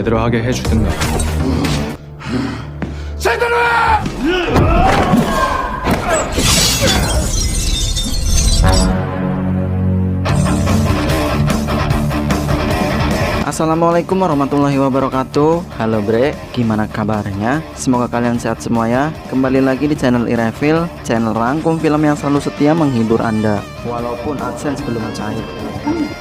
제대로 하게 해주든가. 제대로 해! Assalamualaikum warahmatullahi wabarakatuh. Halo bre, gimana kabarnya? Semoga kalian sehat semua ya. Kembali lagi di channel Ireview, channel rangkum film yang selalu setia menghibur Anda walaupun AdSense belum cair.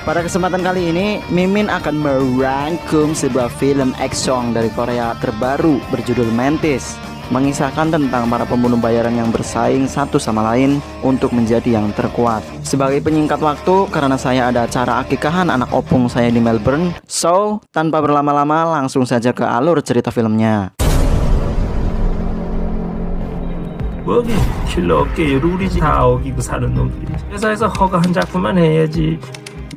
Pada kesempatan kali ini, Mimin akan merangkum sebuah film action dari Korea terbaru berjudul Mantis, mengisahkan tentang para pembunuh bayaran yang bersaing satu sama lain untuk menjadi yang terkuat. Sebagai penyingkat waktu, karena saya ada acara akikahan anak opung saya di Melbourne, so tanpa berlama-lama langsung saja ke alur cerita filmnya. 여기 킬러 업계에 룰이 다 어기고 사는 놈들이 회사에서 허가한 작품만 해야지.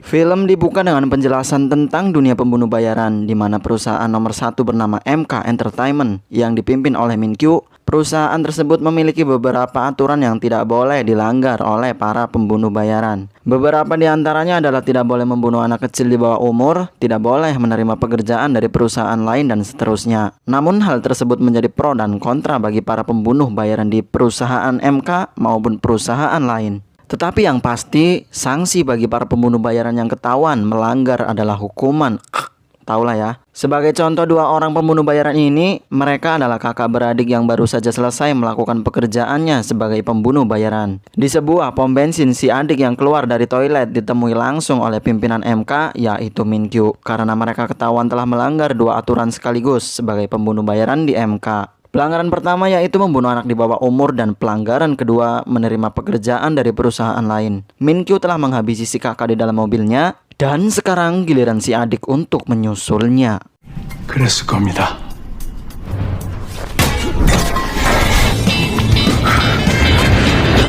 Film dibuka dengan penjelasan tentang dunia pembunuh bayaran, di mana perusahaan nomor 1 bernama MK Entertainment yang dipimpin oleh Min Kyu. Perusahaan tersebut memiliki beberapa aturan yang tidak boleh dilanggar oleh para pembunuh bayaran. Beberapa di antaranya adalah tidak boleh membunuh anak kecil di bawah umur, tidak boleh menerima pekerjaan dari perusahaan lain, dan seterusnya. Namun hal tersebut menjadi pro dan kontra bagi para pembunuh bayaran di perusahaan MK maupun perusahaan lain. Tetapi yang pasti, sanksi bagi para pembunuh bayaran yang ketahuan melanggar adalah hukuman. Taulah ya. Sebagai contoh, 2 orang pembunuh bayaran ini, mereka adalah kakak beradik yang baru saja selesai melakukan pekerjaannya sebagai pembunuh bayaran. Di sebuah pom bensin, si adik yang keluar dari toilet ditemui langsung oleh pimpinan MK, yaitu Min Kyu, karena mereka ketahuan telah melanggar 2 aturan sekaligus sebagai pembunuh bayaran di MK. Pelanggaran pertama yaitu membunuh anak di bawah umur, dan pelanggaran kedua menerima pekerjaan dari perusahaan lain. Min Kyu telah menghabisi si kakak di dalam mobilnya, dan sekarang giliran si adik untuk menyusulnya. 그랬을 겁니다.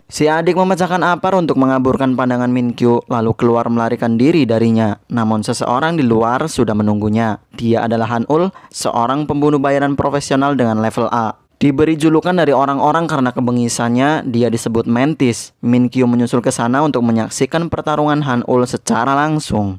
Si adik memecahkan apar untuk mengaburkan pandangan Min Kyu, lalu keluar melarikan diri darinya. Namun seseorang di luar sudah menunggunya. Dia adalah Han Ul, seorang pembunuh bayaran profesional dengan level A. Diberi julukan dari orang-orang karena kebengisannya, dia disebut Mantis. Min Kyu menyusul ke sana untuk menyaksikan pertarungan Han Ul secara langsung.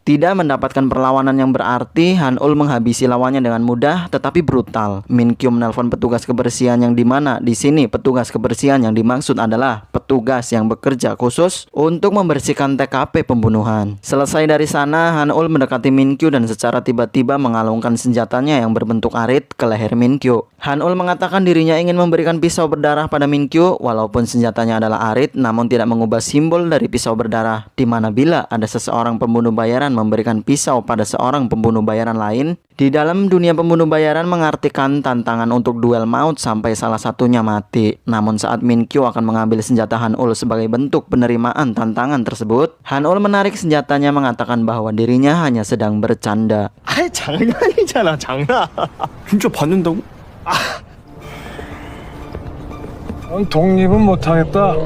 Tidak mendapatkan perlawanan yang berarti, Han Ul menghabisi lawannya dengan mudah tetapi brutal. Min Kyu menelpon petugas kebersihan, yang dimana di sini petugas kebersihan yang dimaksud adalah petugas yang bekerja khusus untuk membersihkan TKP pembunuhan. Selesai dari sana, Han Ul mendekati Min Kyu dan secara tiba-tiba mengalungkan senjatanya yang berbentuk arit ke leher Min Kyu. Han Ul mengatakan dirinya ingin memberikan pisau berdarah pada Min Kyu, walaupun senjatanya adalah arit, namun tidak mengubah simbol dari pisau berdarah, di mana bila ada seseorang pembunuh bayaran memberikan pisau pada seorang pembunuh bayaran lain, di dalam dunia pembunuh bayaran mengartikan tantangan untuk duel maut sampai salah satunya mati. Namun saat Min Kyu akan mengambil senjata Han Ul sebagai bentuk penerimaan tantangan tersebut, Han Ul menarik senjatanya mengatakan bahwa dirinya hanya sedang bercanda. 아이 장난이잖아 장난. 진짜 받는다고? 독립은 못하겠다.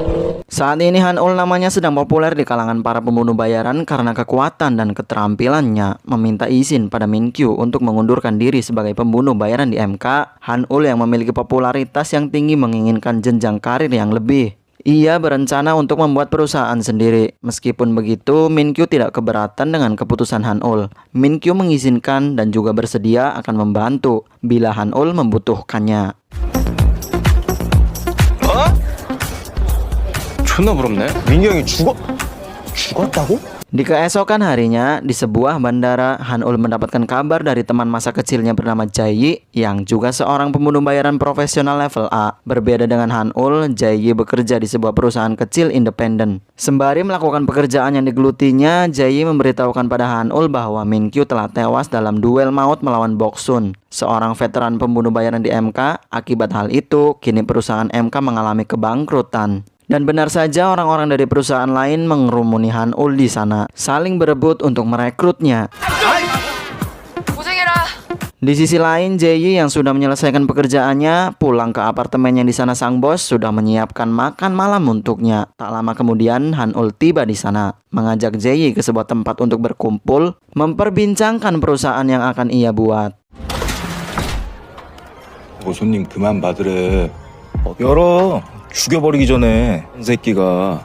Saat ini Han Ul namanya sedang populer di kalangan para pembunuh bayaran karena kekuatan dan keterampilannya. Meminta izin pada Min Kyu untuk mengundurkan diri sebagai pembunuh bayaran di MK, Han Ul yang memiliki popularitas yang tinggi menginginkan jenjang karir yang lebih. Ia berencana untuk membuat perusahaan sendiri. Meskipun begitu, Min Kyu tidak keberatan dengan keputusan Han Ul. Min Kyu mengizinkan dan juga bersedia akan membantu bila Han Ul membutuhkannya. 존나 부럽네. 민규 형이 죽었다고? Di keesokan harinya, di sebuah bandara, Han Ul mendapatkan kabar dari teman masa kecilnya bernama Jae Yi, yang juga seorang pembunuh bayaran profesional level A. Berbeda dengan Han Ul, Jae Yi bekerja di sebuah perusahaan kecil independen. Sembari melakukan pekerjaan yang digelutinya, Jae Yi memberitahukan pada Han Ul bahwa Min Kyu telah tewas dalam duel maut melawan Bok Sun, seorang veteran pembunuh bayaran di MK. Akibat hal itu, kini perusahaan MK mengalami kebangkrutan. Dan benar saja, orang-orang dari perusahaan lain mengerumuni Han Ul di sana, saling berebut untuk merekrutnya. Di sisi lain, Jae Yi yang sudah menyelesaikan pekerjaannya pulang ke apartemennya. Di sana sang bos sudah menyiapkan makan malam untuknya. Tak lama kemudian, Han Ul tiba di sana, mengajak Jae Yi ke sebuah tempat untuk berkumpul, memperbincangkan perusahaan yang akan ia buat. 손님 그만 받으래. 열어. 죽여버리기 전에 이 새끼가.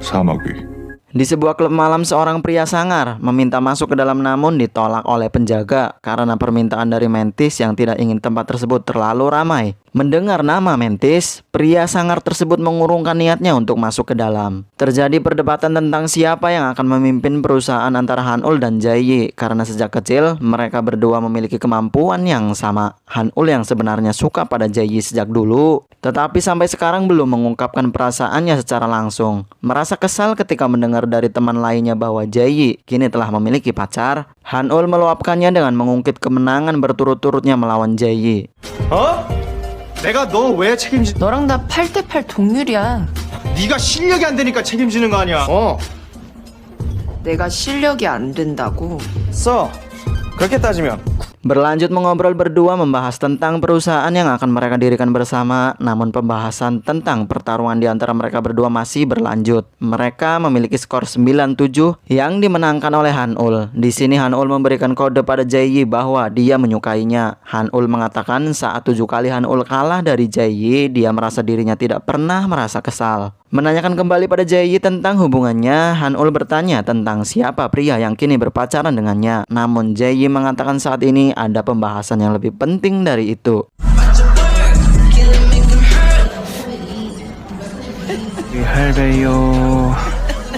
사마귀. Di sebuah klub malam, seorang pria sangar meminta masuk ke dalam namun ditolak oleh penjaga karena permintaan dari Mantis yang tidak ingin tempat tersebut terlalu ramai. Mendengar nama Mantis, pria sangar tersebut mengurungkan niatnya untuk masuk ke dalam. Terjadi perdebatan tentang siapa yang akan memimpin perusahaan antara Han-ul dan Jae-yi karena sejak kecil mereka berdua memiliki kemampuan yang sama. Han-ul yang sebenarnya suka pada Jae-yi sejak dulu, tetapi sampai sekarang belum mengungkapkan perasaannya secara langsung. Merasa kesal ketika mendengar dari teman lainnya bahwa Jae-yi kini telah memiliki pacar, Han-ul meluapkannya dengan mengungkit kemenangan berturut-turutnya melawan Jae-yi. 내가 너 왜 책임지? 너랑 나 8대8 동률이야. 네가 실력이 안 되니까 책임지는 거 아니야? 내가 실력이 안 된다고. 써. 그렇게 따지면 Berlanjut mengobrol berdua membahas tentang perusahaan yang akan mereka dirikan bersama, namun pembahasan tentang pertarungan di antara mereka berdua masih berlanjut. Mereka memiliki skor 9-7 yang dimenangkan oleh Han-ul. Di sini Han-ul memberikan kode pada Jae-yi bahwa dia menyukainya. Han-ul mengatakan saat 7 kali Han-ul kalah dari Jae-yi, dia merasa dirinya tidak pernah merasa kesal. Menanyakan kembali pada Jae-yi tentang hubungannya, Han-ul bertanya tentang siapa pria yang kini berpacaran dengannya. Namun Jae-yi mengatakan saat ini ada pembahasan yang lebih penting dari itu.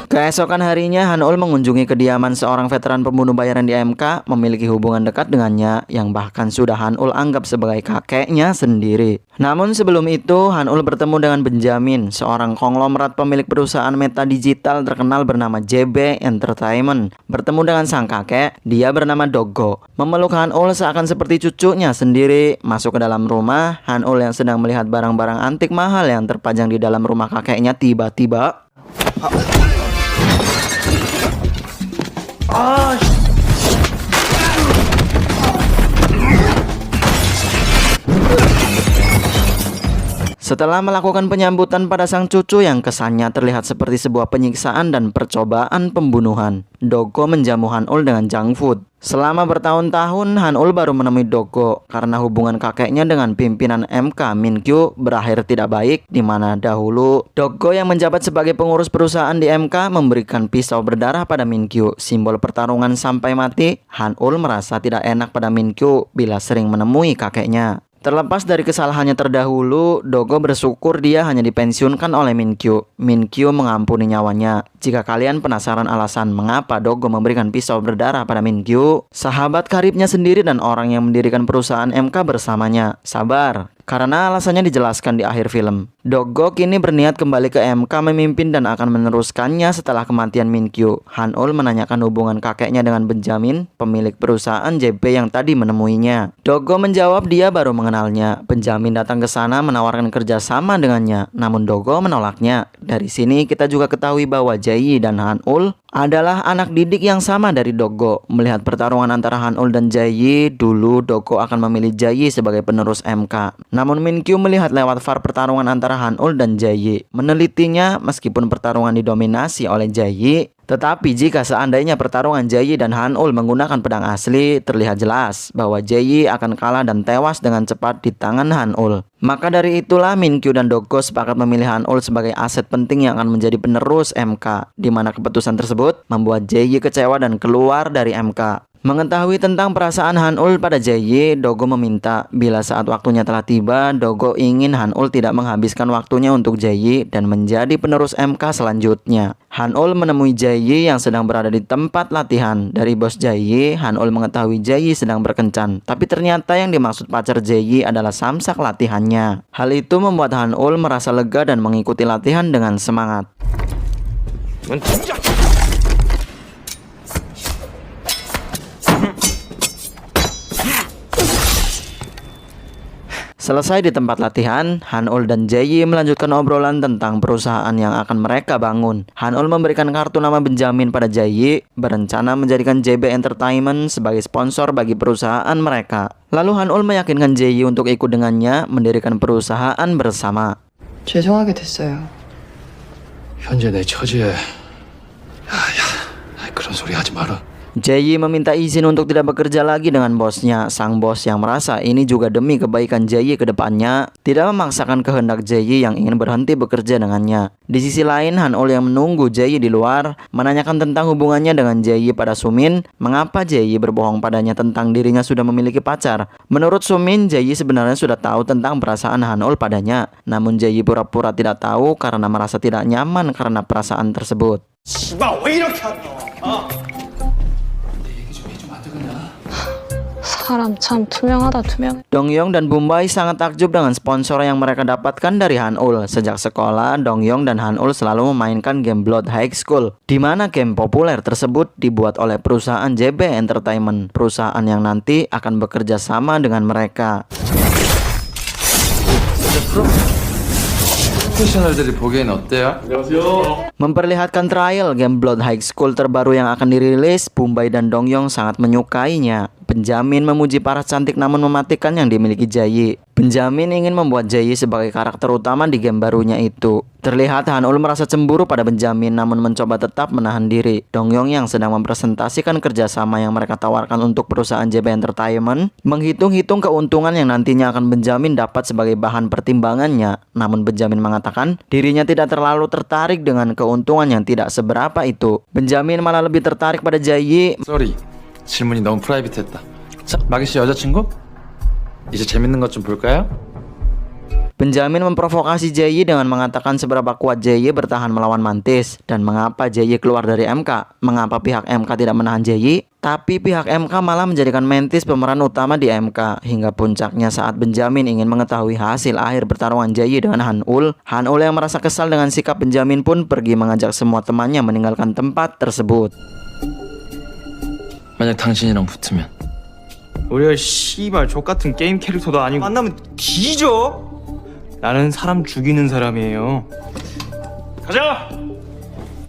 Keesokan harinya, Han-ul mengunjungi kediaman seorang veteran pembunuh bayaran di MK, memiliki hubungan dekat dengannya, yang bahkan sudah Han-ul anggap sebagai kakeknya sendiri. Namun sebelum itu, Han-ul bertemu dengan Benjamin, seorang konglomerat pemilik perusahaan meta digital terkenal bernama JB Entertainment. Bertemu dengan sang kakek, dia bernama Doggo. Memeluk Han-ul seakan seperti cucunya sendiri. Masuk ke dalam rumah, Han-ul yang sedang melihat barang-barang antik mahal yang terpajang di dalam rumah kakeknya tiba-tiba setelah melakukan penyambutan pada sang cucu yang kesannya terlihat seperti sebuah penyiksaan dan percobaan pembunuhan, Doggo menjamu Han-ul dengan junk food. Selama bertahun-tahun, Han-ul baru menemui Doggo karena hubungan kakeknya dengan pimpinan MK Min-kyu berakhir tidak baik, di mana dahulu Doggo yang menjabat sebagai pengurus perusahaan di MK memberikan pisau berdarah pada Min-kyu, simbol pertarungan sampai mati. Han-ul merasa tidak enak pada Min-kyu bila sering menemui kakeknya. Terlepas dari kesalahannya terdahulu, Doggo bersyukur dia hanya dipensiunkan oleh Min-kyu. Min-kyu mengampuni nyawanya. Jika kalian penasaran alasan mengapa Doggo memberikan pisau berdarah pada Min-kyu, sahabat karibnya sendiri dan orang yang mendirikan perusahaan MK bersamanya, sabar, karena alasannya dijelaskan di akhir film. Doggo kini berniat kembali ke MK memimpin dan akan meneruskannya setelah kematian Min-kyu. Han-ul menanyakan hubungan kakeknya dengan Benjamin, pemilik perusahaan JP yang tadi menemuinya. Doggo menjawab dia baru mengenalnya. Benjamin datang ke sana menawarkan kerjasama dengannya, namun Doggo menolaknya. Dari sini kita juga ketahui bahwa Jae-yi dan Han-ul adalah anak didik yang sama dari Doggo. Melihat pertarungan antara Han-ul dan Jae-yi, dulu Doggo akan memilih Jae-yi sebagai penerus MK. Namun Min-kyu melihat lewat VAR pertarungan antara Han-ul dan Jae-yi. Menelitinya, meskipun pertarungan didominasi oleh Jae-yi, tetapi jika seandainya pertarungan Jae-yi dan Han-ul menggunakan pedang asli, terlihat jelas bahwa Jae-yi akan kalah dan tewas dengan cepat di tangan Han-ul. Maka dari itulah Min-kyu dan Doggo sepakat memilih Han-ul sebagai aset penting yang akan menjadi penerus MK, di mana keputusan tersebut membuat Jae-yi kecewa dan keluar dari MK. Mengetahui tentang perasaan Han-ul pada Jae-yi, Doggo meminta bila saat waktunya telah tiba, Doggo ingin Han-ul tidak menghabiskan waktunya untuk Jae-yi dan menjadi penerus MK selanjutnya. Han-ul menemui Jae-yi yang sedang berada di tempat latihan. Dari bos Jae-yi, Han-ul mengetahui Jae-yi sedang berkencan, tapi ternyata yang dimaksud pacar Jae-yi adalah samsak latihannya. Hal itu membuat Han-ul merasa lega dan mengikuti latihan dengan semangat. Selesai di tempat latihan, Han-ul dan Jae-yi melanjutkan obrolan tentang perusahaan yang akan mereka bangun. Han-ul memberikan kartu nama Benjamin pada Jae-yi, berencana menjadikan JB Entertainment sebagai sponsor bagi perusahaan mereka. Lalu Han-ul meyakinkan Jae-yi untuk ikut dengannya mendirikan perusahaan bersama. 죄송하게 됐어요. 현재 내 처지에 그런 소리 하지 마라. Jae-yi meminta izin untuk tidak bekerja lagi dengan bosnya. Sang bos yang merasa ini juga demi kebaikan Jae-yi ke depannya, tidak memaksakan kehendak Jae-yi yang ingin berhenti bekerja dengannya. Di sisi lain, Han-ul yang menunggu Jae-yi di luar menanyakan tentang hubungannya dengan Jae-yi pada Sumin. Mengapa Jae-yi berbohong padanya tentang dirinya sudah memiliki pacar? Menurut Sumin, Jae-yi sebenarnya sudah tahu tentang perasaan Han-ul padanya. Namun Jae-yi pura-pura tidak tahu karena merasa tidak nyaman karena perasaan tersebut. 사람 참 투명하다 투명해. Dongyong dan Boombai sangat takjub dengan sponsor yang mereka dapatkan dari Han-ul. Sejak sekolah, Dongyong dan Han-ul selalu memainkan game Blood High School, di mana game populer tersebut dibuat oleh perusahaan JB Entertainment, perusahaan yang nanti akan bekerja sama dengan mereka. 프로페셔널들이 보기엔 어때요? Memperlihatkan trial game Blood High School terbaru yang akan dirilis, Boombai dan Dongyong sangat menyukainya. Benjamin memuji paras cantik namun mematikan yang dimiliki Jae-yi. Benjamin ingin membuat Jae-yi sebagai karakter utama di game barunya itu. Terlihat Han-ul merasa cemburu pada Benjamin namun mencoba tetap menahan diri. Dongyong yang sedang mempresentasikan kerjasama yang mereka tawarkan untuk perusahaan JB Entertainment menghitung-hitung keuntungan yang nantinya akan Benjamin dapat sebagai bahan pertimbangannya. Namun Benjamin mengatakan dirinya tidak terlalu tertarik dengan keuntungan yang tidak seberapa itu. Benjamin malah lebih tertarik pada Jae-yi. 쏘리 질문이 너무 프라이빗했다. 자, 마기씨 여자친구? 이제 재밌는 것 좀 볼까요? Benjamin memprovokasi Jae-yi dengan mengatakan seberapa kuat Jae-yi bertahan melawan Mantis dan mengapa Jae-yi keluar dari MK. Mengapa pihak MK tidak menahan Jae-yi, tapi pihak MK malah menjadikan Mantis pemeran utama di MK. Hingga puncaknya saat Benjamin ingin mengetahui hasil akhir pertarungan Jae-yi dengan Han-ul. Han-ul yang merasa kesal dengan sikap Benjamin pun pergi mengajak semua temannya meninggalkan tempat tersebut. 만약 당신이랑 붙으면 우리가 씨발 족같은 게임 캐릭터도 아니고 만나면 뒤져. 나는 사람 죽이는 사람이에요. 가자.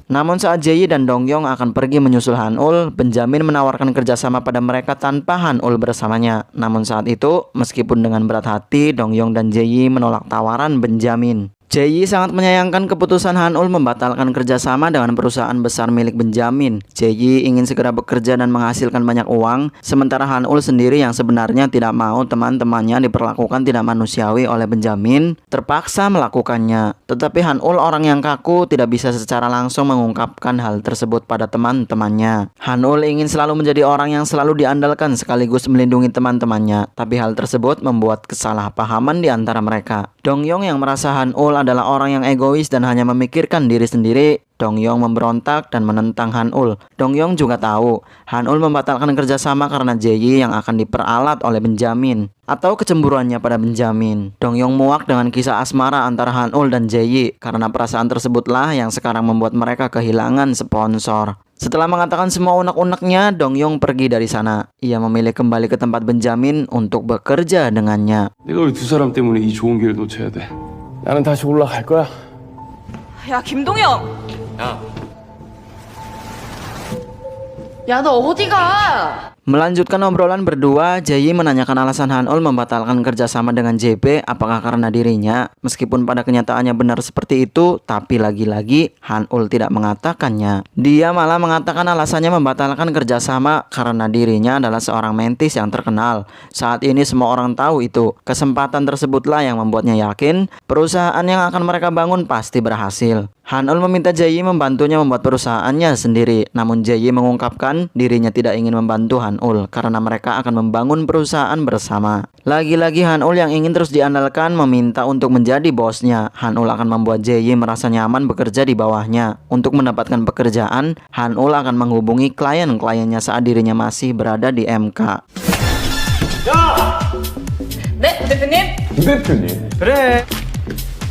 Namun saat Jae-yi dan Dongyong akan pergi menyusul Han-ul, Benjamin menawarkan kerjasama pada mereka tanpa Han-ul bersamanya. Namun saat itu, meskipun dengan berat hati, Dongyong dan Jae-yi menolak tawaran Benjamin. Jae-yi sangat menyayangkan keputusan Han-ul membatalkan kerjasama dengan perusahaan besar milik Benjamin. Jae-yi ingin segera bekerja dan menghasilkan banyak uang, sementara Han-ul sendiri yang sebenarnya tidak mau teman-temannya diperlakukan tidak manusiawi oleh Benjamin, terpaksa melakukannya. Tetapi Han-ul orang yang kaku tidak bisa secara langsung mengungkapkan hal tersebut pada teman-temannya. Han-ul ingin selalu menjadi orang yang selalu diandalkan sekaligus melindungi teman-temannya, tapi hal tersebut membuat kesalahpahaman di antara mereka. Dongyong yang merasa Han-ul adalah orang yang egois dan hanya memikirkan diri sendiri. Dongyong memberontak dan menentang Han-ul. Dongyong juga tahu Han-ul membatalkan kerjasama karena Jae-yi yang akan diperalat oleh Benjamin, atau kecemburuannya pada Benjamin. Dongyong muak dengan kisah asmara antara Han-ul dan Jae-yi karena perasaan tersebutlah yang sekarang membuat mereka kehilangan sponsor. Setelah mengatakan semua unek-uneknya, Dongyong pergi dari sana. Ia memilih kembali ke tempat Benjamin untuk bekerja dengannya. 내가 왜 두 사람 때문에 이 좋은 기회를 놓쳐야 돼? 나는 다시 올라갈 거야. 야, 김동영. 야, 너 어디 가? Melanjutkan obrolan berdua, Jae-yi menanyakan alasan Han-ul membatalkan kerjasama dengan JB, apakah karena dirinya. Meskipun pada kenyataannya benar seperti itu, tapi lagi-lagi Han-ul tidak mengatakannya. Dia malah mengatakan alasannya membatalkan kerjasama karena dirinya adalah seorang mentis yang terkenal. Saat ini semua orang tahu itu. Kesempatan tersebutlah yang membuatnya yakin perusahaan yang akan mereka bangun pasti berhasil. Han-ul meminta Jae-yi membantunya membuat perusahaannya sendiri. Namun Jae-yi mengungkapkan dirinya tidak ingin membantu Han-ul karena mereka akan membangun perusahaan bersama. Lagi-lagi Han-ul yang ingin terus diandalkan meminta untuk menjadi bosnya. Han-ul akan membuat Jae-yi merasa nyaman bekerja di bawahnya. Untuk mendapatkan pekerjaan, Han-ul akan menghubungi klien-kliennya saat dirinya masih berada di MK. 네, 대표님. 그래.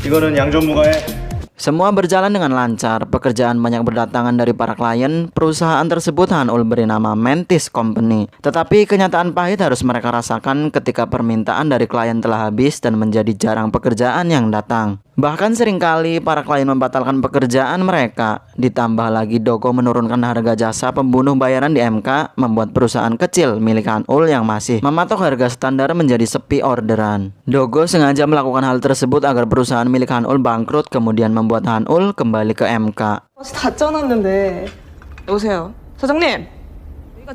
이거는 양 전무가해. Semua berjalan dengan lancar, pekerjaan banyak berdatangan dari para klien. Perusahaan tersebut Han-ul beri nama Mantis Company. Tetapi kenyataan pahit harus mereka rasakan ketika permintaan dari klien telah habis dan menjadi jarang pekerjaan yang datang. Bahkan seringkali para klien membatalkan pekerjaan mereka. Ditambah lagi Dogo menurunkan harga jasa pembunuh bayaran di MK, membuat perusahaan kecil milik Han-ul yang masih mematok harga standar menjadi sepi orderan. Dogo sengaja melakukan hal tersebut agar perusahaan milik Han-ul bangkrut, kemudian membuat Han-ul kembali ke MK. 다 쪄놨는데 여보세요 사장님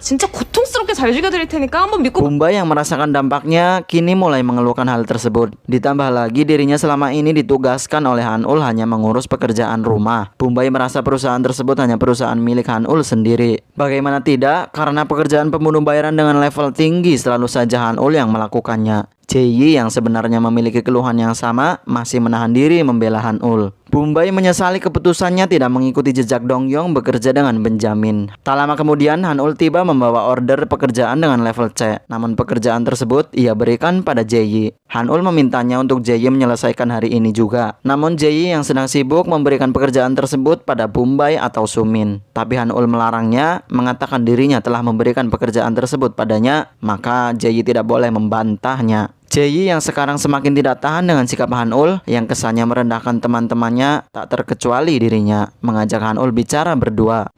진짜 고통스럽게 잘 죽여드릴 테니까 한번 믿고. Bumbay yang merasakan dampaknya kini mulai mengeluhkan hal tersebut. Ditambah lagi dirinya selama ini ditugaskan oleh Hanul hanya mengurus pekerjaan rumah. Bumbay merasa perusahaan tersebut hanya perusahaan milik Hanul sendiri. Bagaimana tidak, karena pekerjaan pembunuh bayaran dengan level tinggi selalu saja Hanul yang melakukannya. Jae-yi yang sebenarnya memiliki keluhan yang sama masih menahan diri membela Hanul. Bumbay menyesali keputusannya tidak mengikuti jejak Dongyong bekerja dengan Benjamin. Tak lama kemudian Hanul tiba membawa order pekerjaan dengan level C. Namun pekerjaan tersebut ia berikan pada Jae-yi. Hanul memintanya untuk Jae-yi menyelesaikan hari ini juga. Namun Jae-yi yang sedang sibuk memberikan pekerjaan tersebut pada Bumbay atau Sumin. Tapi Hanul melarangnya, mengatakan dirinya telah memberikan pekerjaan tersebut padanya, maka Jae-yi tidak boleh membantahnya. Jae-yi yang sekarang semakin tidak tahan dengan sikap Hanul yang kesannya merendahkan teman-temannya, tak terkecuali dirinya, mengajak Hanul bicara berdua.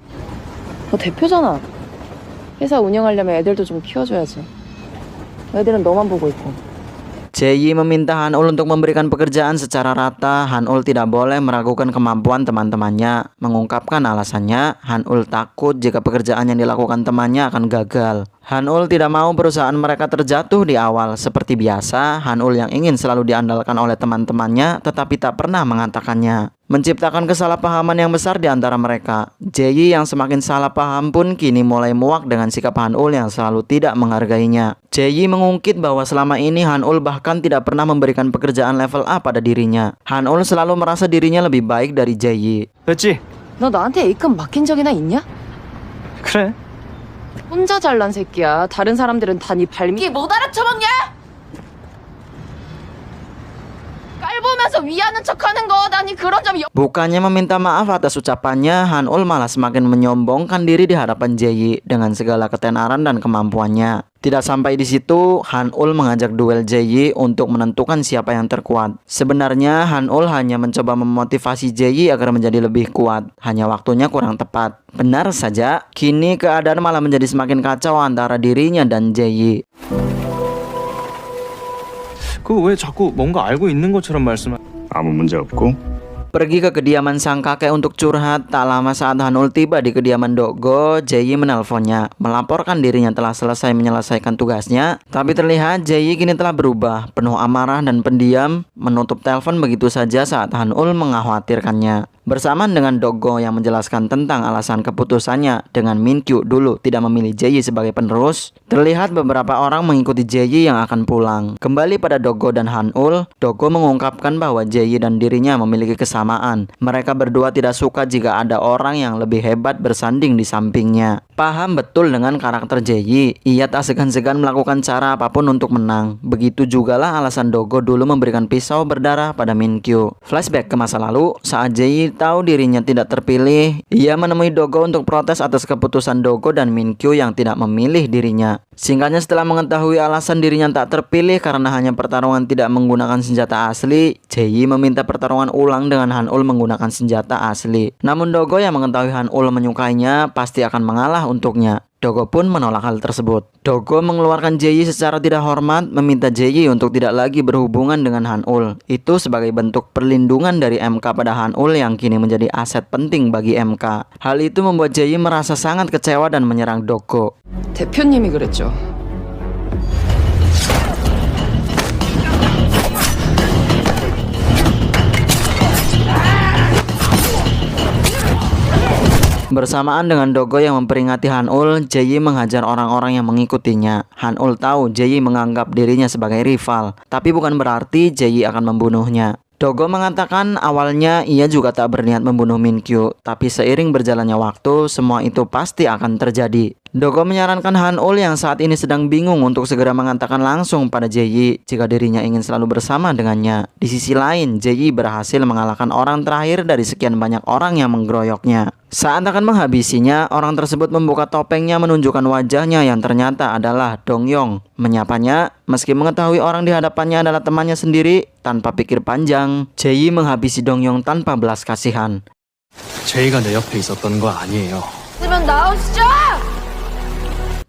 너 대표잖아. 회사 운영하려면 애들도 좀 키워줘야지. 애들은 너만 보고 있고. Jae-yi meminta Hanul untuk memberikan pekerjaan secara rata. Hanul tidak boleh meragukan kemampuan teman-temannya. Mengungkapkan alasannya, Hanul takut jika pekerjaan yang dilakukan temannya akan gagal. Hanul tidak mau perusahaan mereka terjatuh di awal. Seperti biasa, Hanul yang ingin selalu diandalkan oleh teman-temannya tetapi tak pernah mengatakannya, menciptakan kesalahpahaman yang besar di antara mereka. Jae-yi yang semakin salah paham pun kini mulai muak dengan sikap Hanul yang selalu tidak menghargainya. Jae-yi mengungkit bahwa selama ini Hanul bahkan tidak pernah memberikan pekerjaan level A pada dirinya. Hanul selalu merasa dirinya lebih baik dari Jae-yi. 됐지? 너 나한테 A급 맡긴 적이나 있냐? 그래. 혼자 잘난 새끼야. 다른 사람들은 다 네 발밑. 이게 못 알아쳐먹냐? 깔보면서 위하는 척하는 거 나니 그런 점이. Bukannya meminta maaf atas ucapannya, Hanul malah semakin menyombongkan diri di hadapan Jae-yi dengan segala ketenaran dan kemampuannya. Tidak sampai di situ, Hanul mengajak duel Jae-yi untuk menentukan siapa yang terkuat. Sebenarnya Hanul hanya mencoba memotivasi Jae-yi agar menjadi lebih kuat. Hanya waktunya kurang tepat. Benar saja, kini keadaan malah menjadi semakin kacau antara dirinya dan Jae-yi. 그 왜 자꾸 뭔가 알고 있는 것처럼 말씀하... 아무 문제 없고 Pergi ke kediaman sang kakek untuk curhat. Tak lama saat Hanul tiba di kediaman Dokgo, Jae-yi menelponnya, melaporkan dirinya telah selesai menyelesaikan tugasnya. Tapi terlihat Jae-yi kini telah berubah, penuh amarah dan pendiam, menutup telepon begitu saja saat Hanul mengkhawatirkannya. Bersamaan dengan Dokgo yang menjelaskan tentang alasan keputusannya dengan Min-kyu dulu tidak memilih Jae-yi sebagai penerus, terlihat beberapa orang mengikuti Jae-yi yang akan pulang. Kembali pada Dokgo dan Hanul, Dokgo mengungkapkan bahwa Jae-yi dan dirinya memiliki kesamaan. Mereka berdua tidak suka jika ada orang yang lebih hebat bersanding di sampingnya. Paham betul dengan karakter Jae-yi, ia tak segan-segan melakukan cara apapun untuk menang. Begitu jugalah alasan Dokgo dulu memberikan pisau berdarah pada Min-kyu. Flashback ke masa lalu, saat Jae-yi tahu dirinya tidak terpilih, ia menemui Dokgo untuk protes atas keputusan Dokgo dan Min-kyu yang tidak memilih dirinya. Singkatnya, setelah mengetahui alasan dirinya tak terpilih karena hanya pertarungan tidak menggunakan senjata asli, Jae-yi meminta pertarungan ulang dengan Hanul menggunakan senjata asli. Namun Dokgo yang mengetahui Hanul menyukainya pasti akan mengalah untuknya. Dokgo pun menolak hal tersebut. Dokgo mengeluarkan Jae-yi secara tidak hormat, meminta Jae-yi untuk tidak lagi berhubungan dengan Hanul. Itu sebagai bentuk perlindungan dari MK pada Hanul yang kini menjadi aset penting bagi MK. Hal itu membuat Jae-yi merasa sangat kecewa dan menyerang Dokgo. 대표님이 그랬죠. Bersamaan dengan Dokgo yang memperingati Hanul, Jae-yi menghajar orang-orang yang mengikutinya. Hanul tahu Jae-yi menganggap dirinya sebagai rival, tapi bukan berarti Jae-yi akan membunuhnya. Dokgo mengatakan awalnya ia juga tak berniat membunuh Min-kyu, tapi seiring berjalannya waktu, semua itu pasti akan terjadi. Dokgo menyarankan Hanul yang saat ini sedang bingung untuk segera mengatakan langsung pada Jae-yi jika dirinya ingin selalu bersama dengannya. Di sisi lain, Jae-yi berhasil mengalahkan orang terakhir dari sekian banyak orang yang menggeroyoknya. Saat akan menghabisinya, orang tersebut membuka topengnya menunjukkan wajahnya yang ternyata adalah Dongyong. Menyapanya, meski mengetahui orang di hadapannya adalah temannya sendiri, tanpa pikir panjang, Jae-yi menghabisi Dongyong tanpa belas kasihan. 제이가 내 옆에 있었던 거 아니에요. 으면 나오시죠!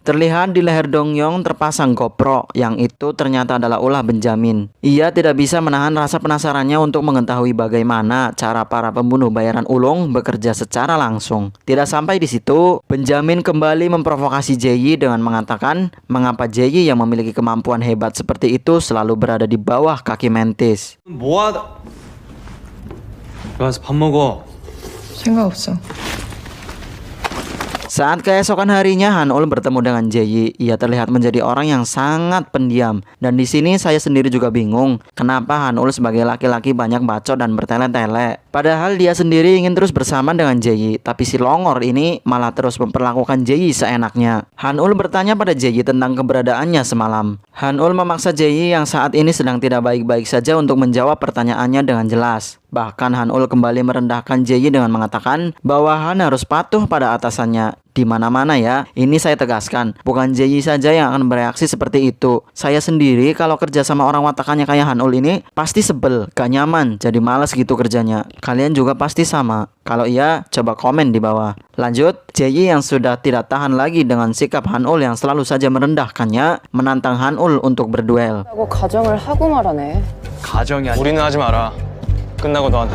Terlihat di leher Dongyong terpasang GoPro, yang itu ternyata adalah ulah Benjamin. Ia tidak bisa menahan rasa penasarannya untuk mengetahui bagaimana cara para pembunuh bayaran ulung bekerja secara langsung. Tidak sampai di situ, Benjamin kembali memprovokasi Jae-yi dengan mengatakan mengapa Jae-yi yang memiliki kemampuan hebat seperti itu selalu berada di bawah kaki Mantis. 가서 밥 먹어. 생각 없어. Saat keesokan harinya Hanul bertemu dengan Jae-yi, ia terlihat menjadi orang yang sangat pendiam. Dan di sini saya sendiri juga bingung, kenapa Hanul sebagai laki-laki banyak bacot dan bertele-tele. Padahal dia sendiri ingin terus bersama dengan Jae-yi, tapi si Longor ini malah terus memperlakukan Jae-yi seenaknya. Hanul bertanya pada Jae-yi tentang keberadaannya semalam. Hanul memaksa Jae-yi yang saat ini sedang tidak baik-baik saja untuk menjawab pertanyaannya dengan jelas. Bahkan Hanul kembali merendahkan Jae-yi dengan mengatakan bahwa Han harus patuh pada atasannya. Di mana-mana ya, ini saya tegaskan, bukan Jae-yi saja yang akan bereaksi seperti itu. Saya sendiri kalau kerja sama orang watakannya kayak Hanul ini pasti sebel, gak nyaman, jadi malas gitu kerjanya. Kalian juga pasti sama. Kalau iya, coba komen di bawah. Lanjut, Jae-yi yang sudah tidak tahan lagi dengan sikap Hanul yang selalu saja merendahkannya, menantang Hanul untuk berduel. 하고 가정을 하고 말하네. 가정이 아니. 우리는 하지 마라. 끝나고 너한테.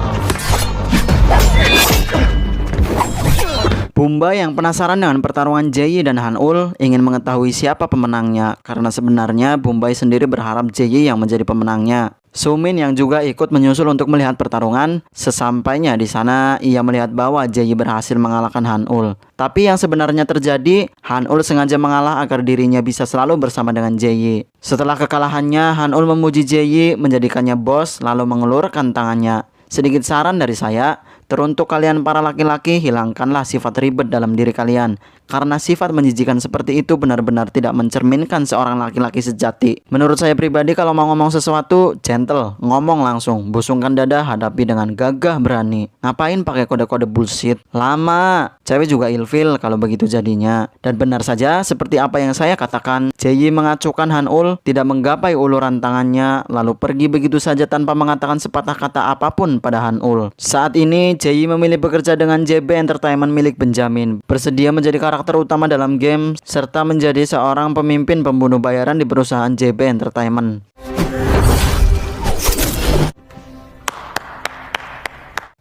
Bumba yang penasaran dengan pertarungan Jae-yi dan Hanul ingin mengetahui siapa pemenangnya, karena sebenarnya Bumbai sendiri berharap Jae-yi yang menjadi pemenangnya. Sumin yang juga ikut menyusul untuk melihat pertarungan. Sesampainya di sana, ia melihat bahwa Jae-yi berhasil mengalahkan Hanul. Tapi yang sebenarnya terjadi, Hanul sengaja mengalah agar dirinya bisa selalu bersama dengan Jae-yi. Setelah kekalahannya, Hanul memuji Jae-yi, menjadikannya bos, lalu mengulurkan tangannya. Sedikit saran dari saya, teruntuk kalian para laki-laki, hilangkanlah sifat ribet dalam diri kalian. Karena sifat menjijikan seperti itu benar-benar tidak mencerminkan seorang laki-laki sejati. Menurut saya pribadi, kalau mau ngomong sesuatu, gentle, ngomong langsung, busungkan dada, hadapi dengan gagah berani. Ngapain pakai kode-kode bullshit? Lama, cewek juga ilfil kalau begitu jadinya. Dan benar saja, seperti apa yang saya katakan, Jae-yi mengacukan Hanul, tidak menggapai uluran tangannya, lalu pergi begitu saja tanpa mengatakan sepatah kata apapun pada Hanul. Saat ini, Jae-yi memilih bekerja dengan JB Entertainment milik Benjamin, bersedia menjadi karakter utama dalam game, serta menjadi seorang pemimpin pembunuh bayaran di perusahaan JB Entertainment.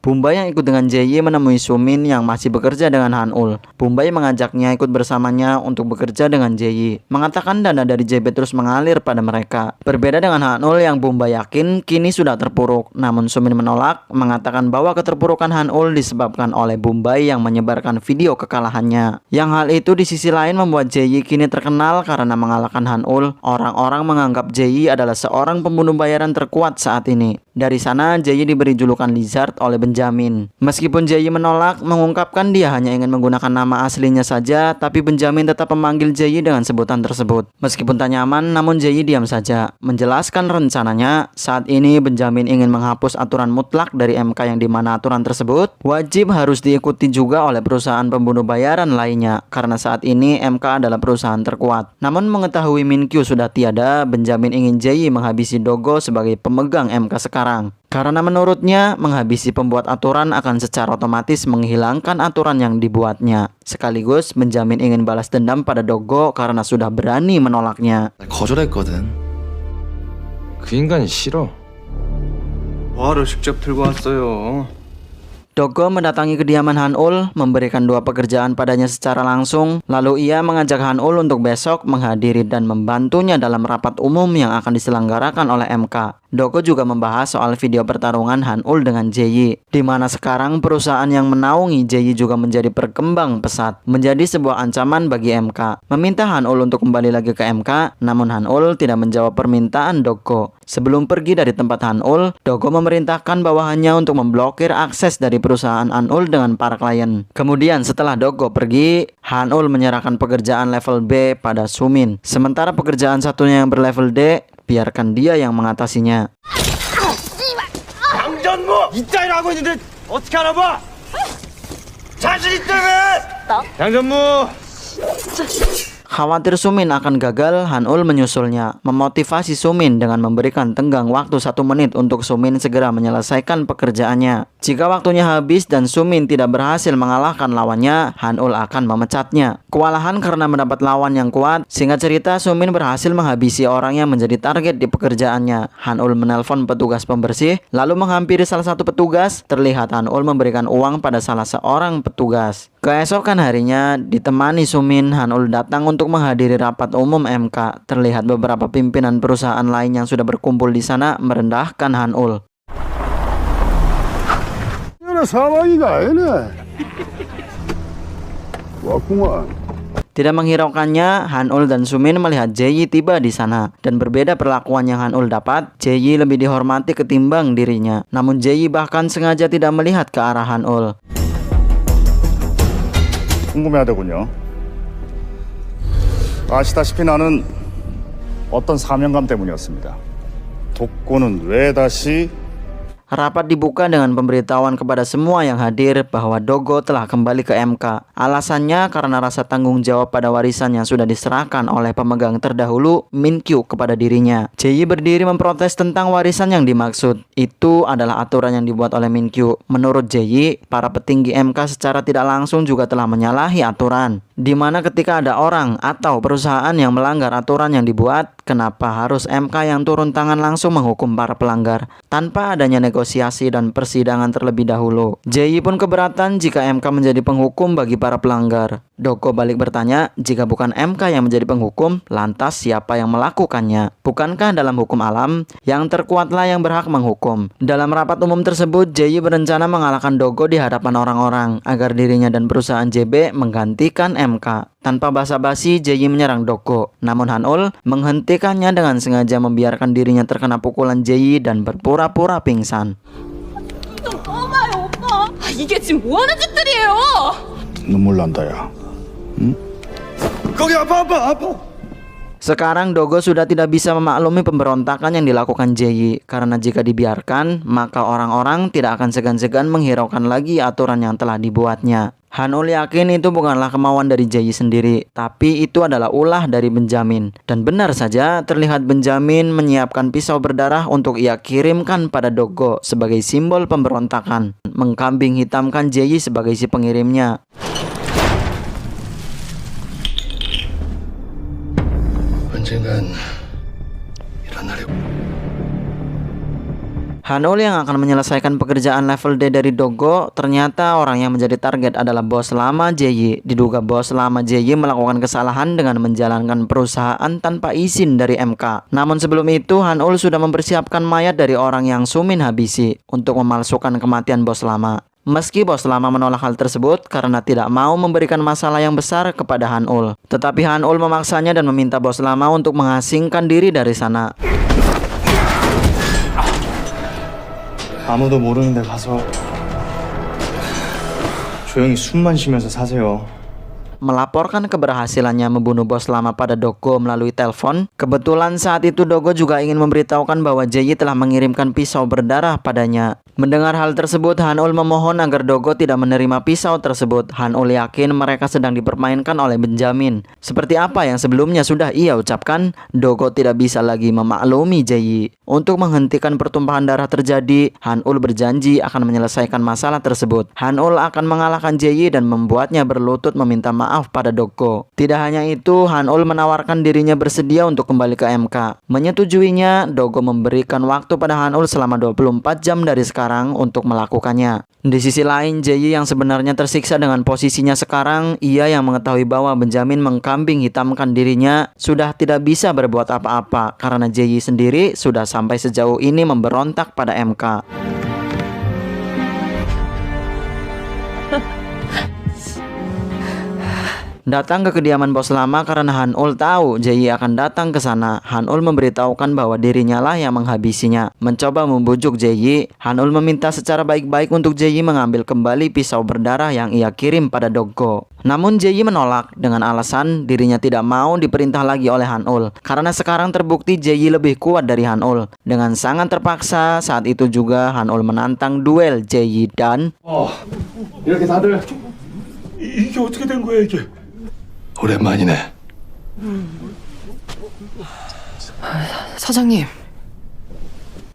Bumbai yang ikut dengan Jae-yi menemui Sumin yang masih bekerja dengan Hanul. Bumbai mengajaknya ikut bersamanya untuk bekerja dengan Jae-yi, mengatakan dana dari JB terus mengalir pada mereka. Berbeda dengan Hanul yang Bumbai yakin kini sudah terpuruk, namun Sumin menolak, mengatakan bahwa keterpurukan Hanul disebabkan oleh Bumbai yang menyebarkan video kekalahannya. Yang hal itu di sisi lain membuat Jae-yi kini terkenal karena mengalahkan Hanul. Orang-orang menganggap Jae-yi adalah seorang pembunuh bayaran terkuat saat ini. Dari sana, Jae-yi diberi julukan Lizard oleh Benjamin. Meskipun Jae-yi menolak, mengungkapkan dia hanya ingin menggunakan nama aslinya saja, tapi Benjamin tetap memanggil Jae-yi dengan sebutan tersebut. Meskipun tak nyaman, namun Jae-yi diam saja. Menjelaskan rencananya, saat ini Benjamin ingin menghapus aturan mutlak dari MK yang dimana aturan tersebut wajib harus diikuti juga oleh perusahaan pembunuh bayaran lainnya, karena saat ini MK adalah perusahaan terkuat. Namun mengetahui Minkyu sudah tiada, Benjamin ingin Jae-yi menghabisi Dogo sebagai pemegang MK sekarang. Karena menurutnya, menghabisi pembuat aturan akan secara otomatis menghilangkan aturan yang dibuatnya. Sekaligus, Benjamin ingin balas dendam pada Dogo karena sudah berani menolaknya. 거절했거든. 그 인간이 싫어. 뭐하러 직접 들고 왔어요? Dogo mendatangi kediaman Hanul, memberikan 2 pekerjaan padanya secara langsung, lalu ia mengajak Hanul untuk besok menghadiri dan membantunya dalam rapat umum yang akan diselenggarakan oleh MK. Dogo juga membahas soal video pertarungan Hanul dengan Jae-yi, di mana sekarang perusahaan yang menaungi Jae-yi juga menjadi berkembang pesat, menjadi sebuah ancaman bagi MK. Meminta Hanul untuk kembali lagi ke MK, namun Hanul tidak menjawab permintaan Dogo. Sebelum pergi dari tempat Hanul, Dogo memerintahkan bawahannya untuk memblokir akses dari perusahaan Hanul dengan para klien. Kemudian setelah Dogo pergi, Hanul menyerahkan pekerjaan level B pada Sumin. Sementara pekerjaan satunya yang berlevel D, biarkan dia yang mengatasinya. 양전무! 이따위로 하고 있는데 어떻게 알아봐? 자신 있다며! 양전무! Khawatir Sumin akan gagal, Hanul menyusulnya, memotivasi Sumin dengan memberikan tenggang waktu 1 menit untuk Sumin segera menyelesaikan pekerjaannya. Jika waktunya habis dan Sumin tidak berhasil mengalahkan lawannya, Han-ul akan memecatnya. Kewalahan karena mendapat lawan yang kuat, singkat cerita Sumin berhasil menghabisi orang yang menjadi target di pekerjaannya. Han-ul menelpon petugas pembersih, lalu menghampiri salah satu petugas. Terlihat Han-ul memberikan uang pada salah seorang petugas. Keesokan harinya, ditemani Sumin, Han-ul datang untuk menghadiri rapat umum MK. Terlihat beberapa pimpinan perusahaan lain yang sudah berkumpul di sana merendahkan Han-ul. Tidak menghiraukannya, Han-ul dan Sumin melihat Jae-yi tiba di sana. Dan berbeda perlakuan yang Han-ul dapat, Jae-yi lebih dihormati ketimbang dirinya. Namun Jae-yi bahkan sengaja tidak melihat ke arah Han-ul. 궁금해하더군요. 아시다시피 나는 어떤 사명감 때문이었습니다. 독고는 왜 다시 Rapat dibuka dengan pemberitahuan kepada semua yang hadir bahwa Dogo telah kembali ke MK. Alasannya karena rasa tanggung jawab pada warisan yang sudah diserahkan oleh pemegang terdahulu, Min-kyu, kepada dirinya. Jae-yi berdiri memprotes tentang warisan yang dimaksud. Itu adalah aturan yang dibuat oleh Min-kyu. Menurut Jae-yi, para petinggi MK secara tidak langsung juga telah menyalahi aturan. Di mana ketika ada orang atau perusahaan yang melanggar aturan yang dibuat, kenapa harus MK yang turun tangan langsung menghukum para pelanggar tanpa adanya negosiasi dan persidangan terlebih dahulu? Jae-yi pun keberatan jika MK menjadi penghukum bagi para pelanggar. Dogo balik bertanya, jika bukan MK yang menjadi penghukum, lantas siapa yang melakukannya? Bukankah dalam hukum alam, yang terkuatlah yang berhak menghukum? Dalam rapat umum tersebut, Jae-yi berencana mengalahkan Dogo di hadapan orang-orang agar dirinya dan perusahaan JB menggantikan MK. Tanpa basa-basi, Jae-yi menyerang Dogo. Namun Han-ul menghentikannya dengan sengaja membiarkan dirinya terkena pukulan Jae-yi dan berpura-pura pingsan. 좀 꺼봐요, 오빠. 이게 지금 뭐 하는 짓들이에요? 눈물 난다 야. 거기 아파. Sekarang Dogo sudah tidak bisa memaklumi pemberontakan yang dilakukan Jae-yi, karena jika dibiarkan, maka orang-orang tidak akan segan-segan menghiraukan lagi aturan yang telah dibuatnya. Han-ul yakin itu bukanlah kemauan dari Jae-yi sendiri, tapi itu adalah ulah dari Benjamin. Dan benar saja, terlihat Benjamin menyiapkan pisau berdarah untuk ia kirimkan pada Dogo sebagai simbol pemberontakan, mengkambing hitamkan Jae-yi sebagai si pengirimnya. 언젠간 이런 날이 Han-ul yang akan menyelesaikan pekerjaan level D dari Dogo, ternyata orang yang menjadi target adalah bos lama Jae-yi. Diduga bos lama Jae-yi melakukan kesalahan dengan menjalankan perusahaan tanpa izin dari MK. Namun sebelum itu, Han-ul sudah mempersiapkan mayat dari orang yang Sumin habisi untuk memalsukan kematian bos lama. Meski bos lama menolak hal tersebut karena tidak mau memberikan masalah yang besar kepada Han-ul. Tetapi Han-ul memaksanya dan meminta bos lama untuk mengasingkan diri dari sana. 아무도 모르는 데 가서 조용히 숨만 쉬면서 사세요. Melaporkan keberhasilannya membunuh bos lama pada Dogo melalui telepon. Kebetulan saat itu Dogo juga ingin memberitahukan bahwa Jae-yi telah mengirimkan pisau berdarah padanya. Mendengar hal tersebut, Han-ul memohon agar Dogo tidak menerima pisau tersebut. Han-ul yakin mereka sedang dipermainkan oleh Benjamin. Seperti apa yang sebelumnya sudah ia ucapkan, Dogo tidak bisa lagi memaklumi Jae-yi. Untuk menghentikan pertumpahan darah terjadi, Han-ul berjanji akan menyelesaikan masalah tersebut. Han-ul akan mengalahkan Jae-yi dan membuatnya berlutut meminta maaf pada Dogo. Tidak hanya itu, Han-ul menawarkan dirinya bersedia untuk kembali ke MK. Menyetujuinya, Dogo memberikan waktu pada Han-ul selama 24 jam dari sekarang untuk melakukannya. Di sisi lain, Jae-yi yang sebenarnya tersiksa dengan posisinya sekarang, ia yang mengetahui bahwa Benjamin mengkambing hitamkan dirinya, sudah tidak bisa berbuat apa-apa karena Jae-yi sendiri sudah sampai sejauh ini memberontak pada MK. Datang ke kediaman bos lama karena Han-ul tahu Jae-yi akan datang ke sana. Han-ul memberitahukan bahwa dirinya lah yang menghabisinya. Mencoba membujuk Jae-yi, Han-ul meminta secara baik-baik untuk Jae-yi mengambil kembali pisau berdarah yang ia kirim pada Dogo. Namun Jae-yi menolak dengan alasan dirinya tidak mau diperintah lagi oleh Han-ul karena sekarang terbukti Jae-yi lebih kuat dari Han-ul. Dengan sangat terpaksa, saat itu juga Han-ul menantang duel Jae-yi dan 이렇게 다들 이게 어떻게 된 거야 이게? 오랜만이네. 사장님.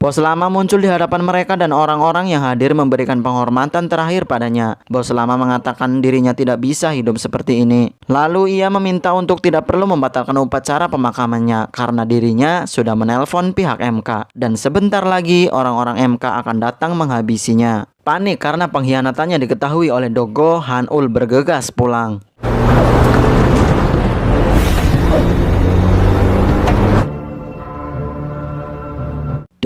Bos lama muncul di hadapan mereka dan orang-orang yang hadir memberikan penghormatan terakhir padanya. Bos lama mengatakan dirinya tidak bisa hidup seperti ini. Lalu ia meminta untuk tidak perlu membatalkan upacara pemakamannya karena dirinya sudah menelpon pihak MK dan sebentar lagi orang-orang MK akan datang menghabisinya. Panik karena pengkhianatannya diketahui oleh Dogo, Han-ul bergegas pulang.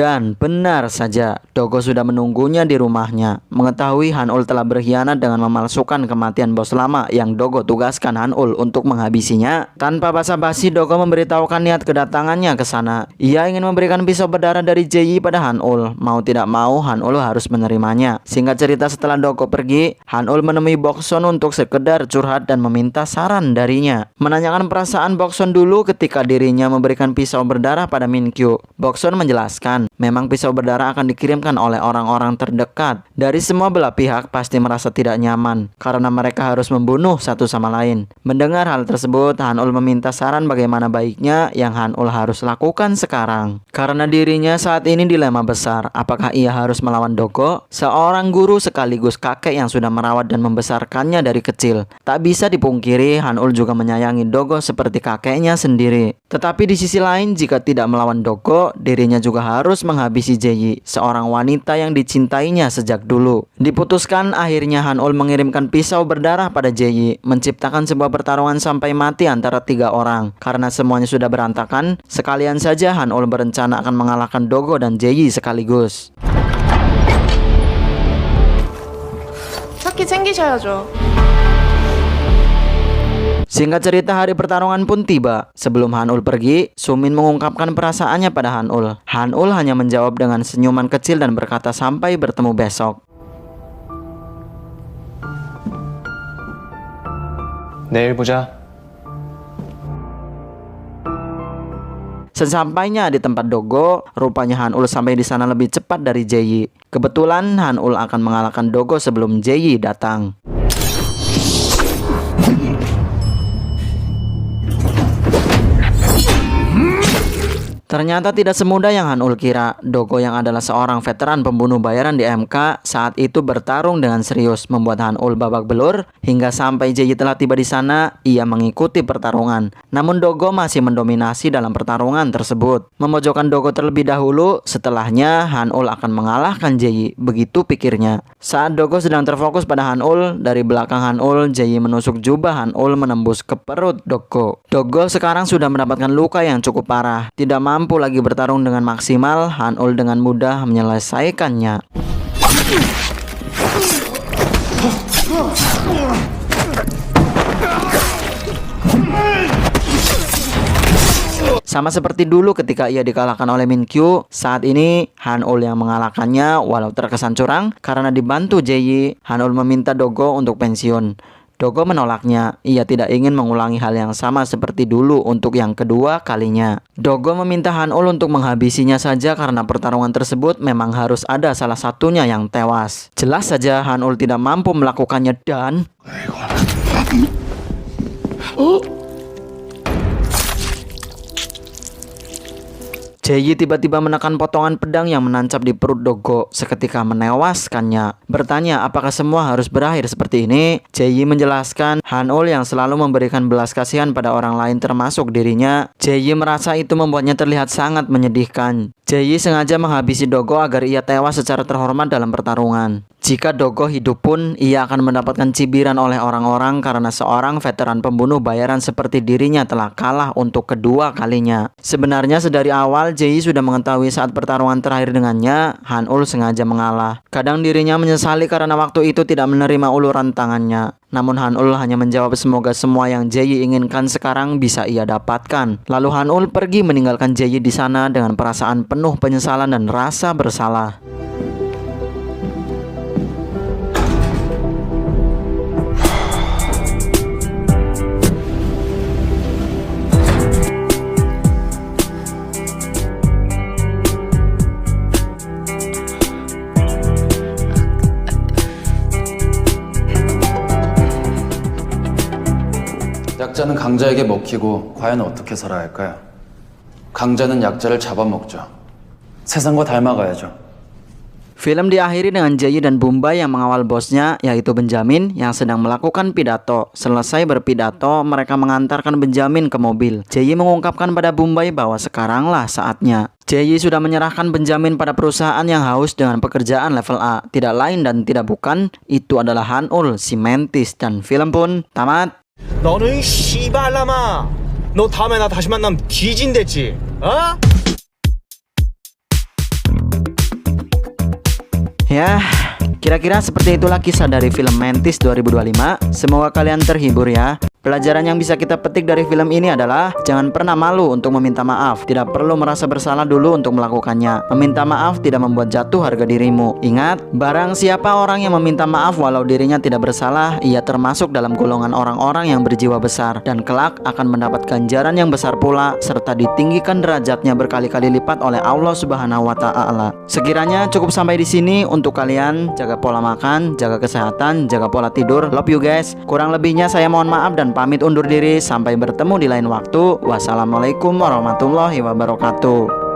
Dan benar saja, Dogo sudah menunggunya di rumahnya. Mengetahui Han-ul telah berkhianat dengan memalsukan kematian bos lama yang Dogo tugaskan Han-ul untuk menghabisinya. Tanpa basa-basi, Dogo memberitahukan niat kedatangannya ke sana. Ia ingin memberikan pisau berdarah dari Jae-yi pada Han-ul. Mau tidak mau, Han-ul harus menerimanya. Singkat cerita, setelah Dogo pergi, Han-ul menemui Bokson untuk sekedar curhat dan meminta saran darinya. Menanyakan perasaan Bokson dulu ketika dirinya memberikan pisau berdarah pada Min-kyu. Bokson menjelaskan, memang pisau berdarah akan dikirimkan oleh orang-orang terdekat. Dari semua belah pihak pasti merasa tidak nyaman karena mereka harus membunuh satu sama lain. Mendengar hal tersebut, Han-ul meminta saran bagaimana baiknya yang Han-ul harus lakukan sekarang. Karena dirinya saat ini dilema besar, apakah ia harus melawan Dogo, seorang guru sekaligus kakek yang sudah merawat dan membesarkannya dari kecil. Tak bisa dipungkiri, Han-ul juga menyayangi Dogo seperti kakeknya sendiri. Tetapi di sisi lain, jika tidak melawan Dogo, dirinya juga harus menghabisi Jae-yi, seorang wanita yang dicintainya sejak dulu. Diputuskan, akhirnya Han-ul mengirimkan pisau berdarah pada Jae-yi, menciptakan sebuah pertarungan sampai mati antara 3 orang. Karena semuanya sudah berantakan, sekalian saja Han-ul berencana akan mengalahkan Dogo dan Jae-yi sekaligus. 차키 챙기셔야죠. Singkat cerita, hari pertarungan pun tiba. Sebelum Han-ul pergi, Sumin mengungkapkan perasaannya pada Han-ul. Han-ul hanya menjawab dengan senyuman kecil dan berkata sampai bertemu besok. 내일 보자. Sesampainya di tempat Dogo, rupanya Han-ul sampai di sana lebih cepat dari Jae-yi. Kebetulan Han-ul akan mengalahkan Dogo sebelum Jae-yi datang. Ternyata tidak semudah yang Han-ul kira. Dogo yang adalah seorang veteran pembunuh bayaran di MK saat itu bertarung dengan serius, membuat Han-ul babak belur. Hingga sampai Jae-yi telah tiba di sana, ia mengikuti pertarungan. Namun Dogo masih mendominasi dalam pertarungan tersebut. Memojokkan Dogo terlebih dahulu, setelahnya Han-ul akan mengalahkan Jae-yi. Begitu pikirnya. Saat Dogo sedang terfokus pada Han-ul, dari belakang Han-ul, Jae-yi menusuk jubah Han-ul menembus ke perut Dogo. Dogo sekarang sudah mendapatkan luka yang cukup parah. Tidak mampu lagi bertarung dengan maksimal, Han-ul dengan mudah menyelesaikannya. Sama seperti dulu ketika ia dikalahkan oleh Min-kyu, saat ini Han-ul yang mengalahkannya walau terkesan curang. Karena dibantu Jae-yi, Han-ul meminta Dogo untuk pensiun. Dogo menolaknya. Ia tidak ingin mengulangi hal yang sama seperti dulu untuk yang kedua kalinya. Dogo meminta Han-ul untuk menghabisinya saja karena pertarungan tersebut memang harus ada salah satunya yang tewas. Jelas saja Han-ul tidak mampu melakukannya dan... Jae-yi tiba-tiba menekan potongan pedang yang menancap di perut Dogo, seketika menewaskannya. Bertanya apakah semua harus berakhir seperti ini, Jae-yi menjelaskan Han-ul yang selalu memberikan belas kasihan pada orang lain termasuk dirinya. Jae-yi merasa itu membuatnya terlihat sangat menyedihkan. Jae-yi sengaja menghabisi Dogo agar ia tewas secara terhormat dalam pertarungan. Jika Dogo hidup pun, ia akan mendapatkan cibiran oleh orang-orang karena seorang veteran pembunuh bayaran seperti dirinya telah kalah untuk kedua kalinya. Sebenarnya sedari awal, Jae-yi sudah mengetahui saat pertarungan terakhir dengannya, Han-ul sengaja mengalah. Kadang dirinya menyesali karena waktu itu tidak menerima uluran tangannya. Namun Han-ul hanya menjawab semoga semua yang Jae-yi inginkan sekarang bisa ia dapatkan. Lalu Han-ul pergi meninggalkan Jae-yi di sana dengan perasaan penuh penyesalan dan rasa bersalah. 약자는 강자에게 먹히고 과연 어떻게 살아야 할까요? 강자는 약자를 잡아먹죠. 세상과 닮아가야죠. Film diakhiri dengan Jae dan Bombay yang mengawal bosnya, yaitu Benjamin, yang sedang melakukan pidato. Selesai berpidato, mereka mengantarkan Benjamin ke mobil. Jae mengungkapkan pada Bombay bahwa sekaranglah saatnya. Jae sudah menyerahkan Benjamin pada perusahaan yang haus dengan pekerjaan level A. Tidak lain dan tidak bukan, itu adalah Han-ul, si Mantis, dan film pun tamat. 너는 씨발라마. 너 다음에 나 다시 만나면 뒤진댔지. 어? Ya, kira-kira seperti itulah kisah dari film Mantis 2025. Semoga kalian terhibur ya. Pelajaran yang bisa kita petik dari film ini adalah jangan pernah malu untuk meminta maaf. Tidak perlu merasa bersalah dulu untuk melakukannya. Meminta maaf tidak membuat jatuh harga dirimu. Ingat, barang siapa orang yang meminta maaf walau dirinya tidak bersalah, ia termasuk dalam golongan orang-orang yang berjiwa besar dan kelak akan mendapat ganjaran yang besar pula serta ditinggikan derajatnya berkali-kali lipat oleh Allah Subhanahu wa taala. Sekiranya cukup sampai di sini untuk kalian. Jaga pola makan, jaga kesehatan, jaga pola tidur. Love you guys. Kurang lebihnya saya mohon maaf dan pamit undur diri. Sampai bertemu di lain waktu. Wassalamualaikum warahmatullahi wabarakatuh.